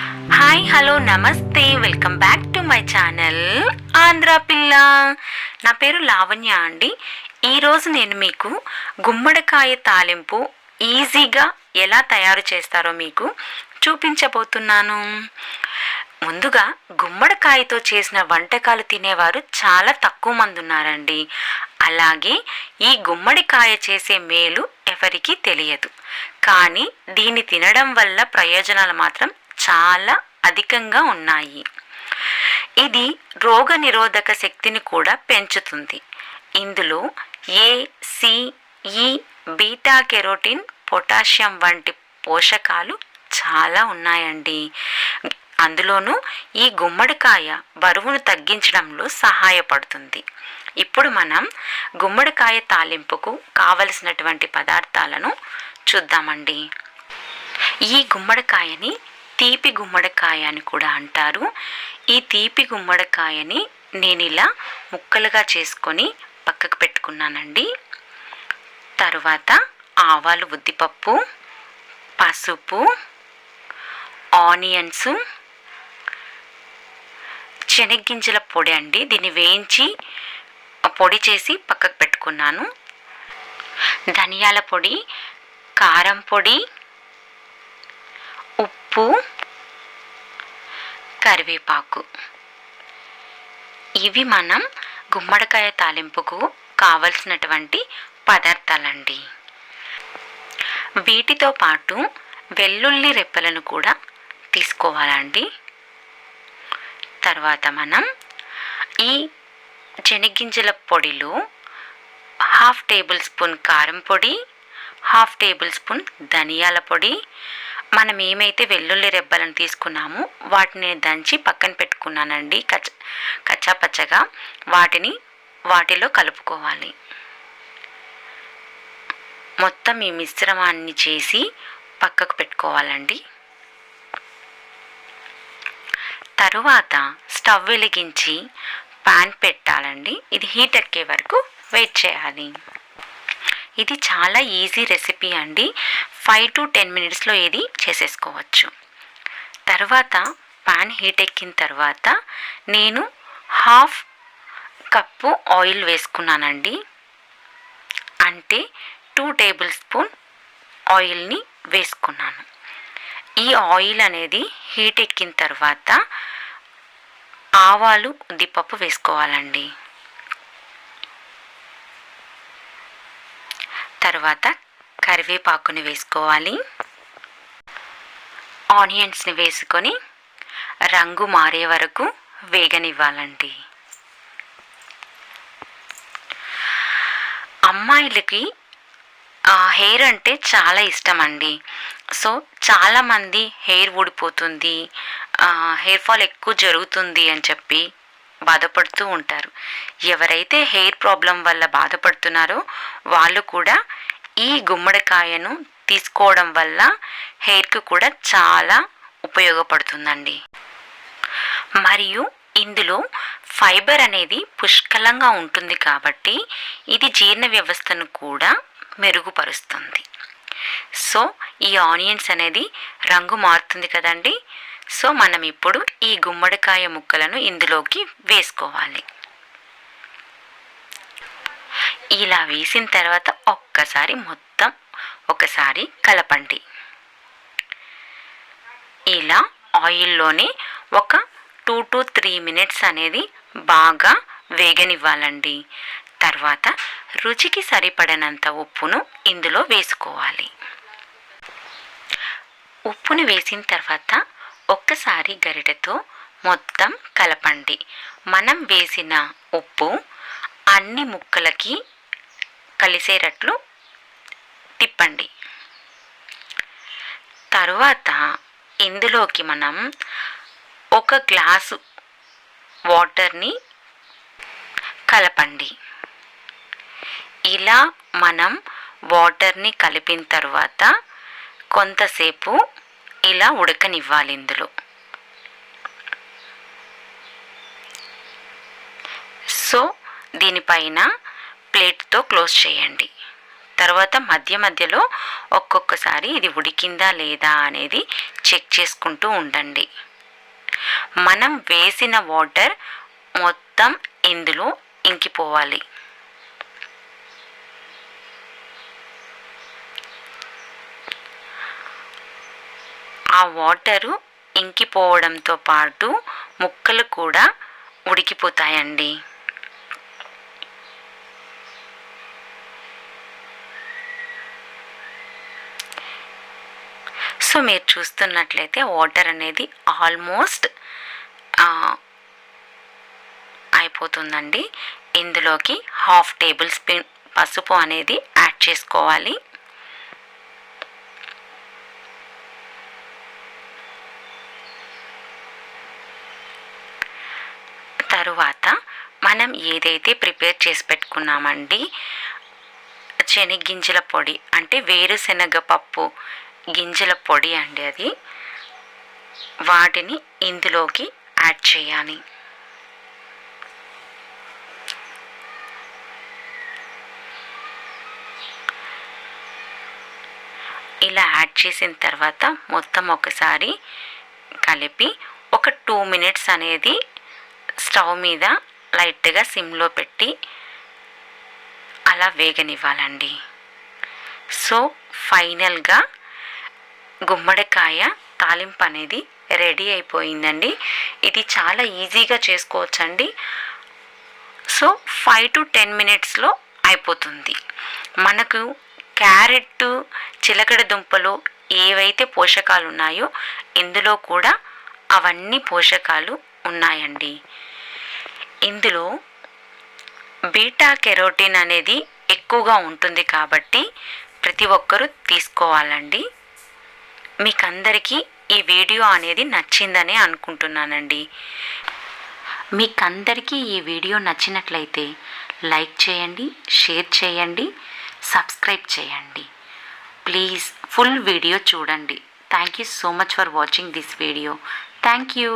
Hi hello నమస్తే, welcome back to my channel Andhra పిల్ల. నా పేరు లావణ్య అండి. ఈరోజు నేను మీకు గుమ్మడికాయ తాలింపు ఈజీగా ఎలా తయారు చేస్తారో మీకు చూపించబోతున్నాను. ముందుగా గుమ్మడికాయతో చేసిన వంటకాలు తినేవారు చాలా తక్కువ మంది ఉన్నారండి. అలాగే ఈ గుమ్మడికాయ చేసే మేలు ఎవరికీ తెలియదు. కానీ దీన్ని తినడం వల్ల ప్రయోజనాలు మాత్రం చాలా అధికంగా ఉన్నాయి. ఇది రోగ నిరోధక శక్తిని కూడా పెంచుతుంది. ఇందులో ఏ, సి, ఈ, బీటా కెరోటిన్, పొటాషియం వంటి పోషకాలు చాలా ఉన్నాయండి. అందులోనూ ఈ గుమ్మడికాయ బరువును తగ్గించడంలో సహాయపడుతుంది. ఇప్పుడు మనం గుమ్మడికాయ తాలింపుకు కావలసినటువంటి పదార్థాలను చూద్దామండి. ఈ గుమ్మడికాయని తీపి గుమ్మడికాయ అని కూడా అంటారు. ఈ తీపి గుమ్మడికాయని నేను ఇలా ముక్కలుగా చేసుకొని పక్కకు పెట్టుకున్నానండి. తర్వాత ఆవాలు, ఉద్దిపప్పు, పసుపు, ఆనియన్స్, శనగ్గింజల పొడి అండి. దీన్ని వేయించి పొడి చేసి పక్కకు పెట్టుకున్నాను. ధనియాల పొడి, కారం పొడి, ఉప్పు, కరివేపాకు. ఇవి మనం గుమ్మడికాయ తాలింపుకు కావలసినటువంటి పదార్థాలండి. వీటితో పాటు వెల్లుల్లి రెప్పలను కూడా తీసుకోవాలండి. తర్వాత మనం ఈ శనగ్గింజల పొడిలో 1/2 టేబుల్ స్పూన్ కారం పొడి, 1/2 టేబుల్ స్పూన్ ధనియాల పొడి, మనం ఏమైతే వెల్లుల్లి రెబ్బలను తీసుకున్నామో వాటిని దంచి పక్కన పెట్టుకున్నానండి. కచ్చాపచ్చగా వాటిలో కలుపుకోవాలి. మొత్తం ఈ మిశ్రమాన్ని చేసి పక్కకు పెట్టుకోవాలండి. తరువాత స్టవ్ వెలిగించి పాన్ పెట్టాలండి. ఇది హీట్ ఎక్కే వరకు వెయిట్ చేయాలి. ఇది చాలా ఈజీ రెసిపీ అండి. 5 to 10 మినిట్స్లో ఇది చేసేసుకోవచ్చు. తర్వాత పాన్ హీట్ ఎక్కిన తర్వాత నేను 1/2 కప్పు ఆయిల్ వేసుకున్నానండి. అంటే 2 టేబుల్ స్పూన్ ఆయిల్ని వేసుకున్నాను. ఈ ఆయిల్ అనేది హీట్ ఎక్కిన తర్వాత ఆవాలు, ఉద్దిపప్పు వేసుకోవాలండి. తర్వాత కరివేపాకుని వేసుకోవాలి. ఆనియన్స్ని వేసుకొని రంగు మారే వరకు వేగనివ్వాలండి. అమ్మాయిలకి హెయిర్ అంటే చాలా ఇష్టం అండి. సో చాలామంది హెయిర్ ఊడిపోతుంది, హెయిర్ ఫాల్ ఎక్కువ జరుగుతుంది అని చెప్పి బాధపడుతూ ఉంటారు. ఎవరైతే హెయిర్ ప్రాబ్లం వల్ల బాధపడుతున్నారో వాళ్ళు కూడా ఈ గుమ్మడికాయను తీసుకోవడం వల్ల హెయిర్కి కూడా చాలా ఉపయోగపడుతుందండి. మరియు ఇందులో ఫైబర్ అనేది పుష్కలంగా ఉంటుంది కాబట్టి ఇది జీర్ణ వ్యవస్థను కూడా మెరుగుపరుస్తుంది. సో ఈ ఆనియన్స్ అనేది రంగు మారుతుంది కదండి. సో మనం ఇప్పుడు ఈ గుమ్మడికాయ ముక్కలను ఇందులోకి వేసుకోవాలి. ఇలా వేసిన తర్వాత ఒకసారి కలపండి. ఇలా ఆయిల్లోనే ఒక 2 to 3 మినిట్స్ అనేది బాగా వేగనివ్వాలండి. తర్వాత రుచికి సరిపడినంత ఉప్పును ఇందులో వేసుకోవాలి. ఉప్పుని వేసిన తర్వాత ఒక్కసారి గరిటెతో మొత్తం కలపండి. మనం వేసిన ఉప్పు అన్ని ముక్కలకి కలిసేటట్లు తిప్పండి. తరువాత ఇందులోకి మనం 1 గ్లాసు వాటర్ని కలపండి. ఇలా మనం వాటర్ని కలిపిన తర్వాత కొంతసేపు ఇలా ఉడకనివ్వాలి. ఇందులో సో దీనిపైన ప్లేట్తో క్లోజ్ చేయండి. తర్వాత మధ్య మధ్యలో ఒక్కొక్కసారి ఇది ఉడికిందా లేదా అనేది చెక్ చేసుకుంటూ ఉండండి. మనం వేసిన వాటర్ మొత్తం ఇందులో ఇంకిపోవాలి. ఆ వాటరు ఇంకిపోవడంతో పాటు ముక్కలు కూడా ఉడికిపోతాయండి. సో మీరు చూస్తున్నట్లయితే వాటర్ అనేది ఆల్మోస్ట్ అయిపోతుందండి. ఇందులోకి 1/2 టేబుల్ స్పూన్ పసుపు అనేది యాడ్ చేసుకోవాలి. తరువాత మనం ఏదైతే ప్రిపేర్ చేసి పెట్టుకున్నామండి శనగగింజల పొడి, అంటే వేరుశనగ పప్పు గింజల పొడి అండి, అది వాటిని ఇందులోకి యాడ్ చేయాలి. ఇలా యాడ్ చేసిన తర్వాత మొత్తం ఒకసారి కలిపి ఒక 2 మినిట్స్ అనేది స్టవ్ మీద లైట్గా సిమ్లో పెట్టి అలా వేగనివ్వాలండి. సో ఫైనల్గా గుమ్మడికాయ తాలింపు అనేది రెడీ అయిపోయిందండి. ఇది చాలా ఈజీగా చేసుకోవచ్చండి. సో 5 to 10 మినిట్స్లో అయిపోతుంది. మనకు క్యారెట్, చిలకడ దుంపలు ఏవైతే పోషకాలు ఉన్నాయో ఇందులో కూడా అవన్నీ పోషకాలు ఉన్నాయండి. ఇందులో బీటా కెరోటిన్ అనేది ఎక్కువగా ఉంటుంది కాబట్టి ప్రతి ఒక్కరూ తీసుకోవాలండి. మీకందరికీ ఈ వీడియో అనేది నచ్చిందని అనుకుంటున్నానండి. మీకందరికీ ఈ వీడియో నచ్చినట్లయితే లైక్ చేయండి, షేర్ చేయండి, సబ్స్క్రైబ్ చేయండి. ప్లీజ్ ఫుల్ వీడియో చూడండి. Thank you so much for watching this video. Thank you.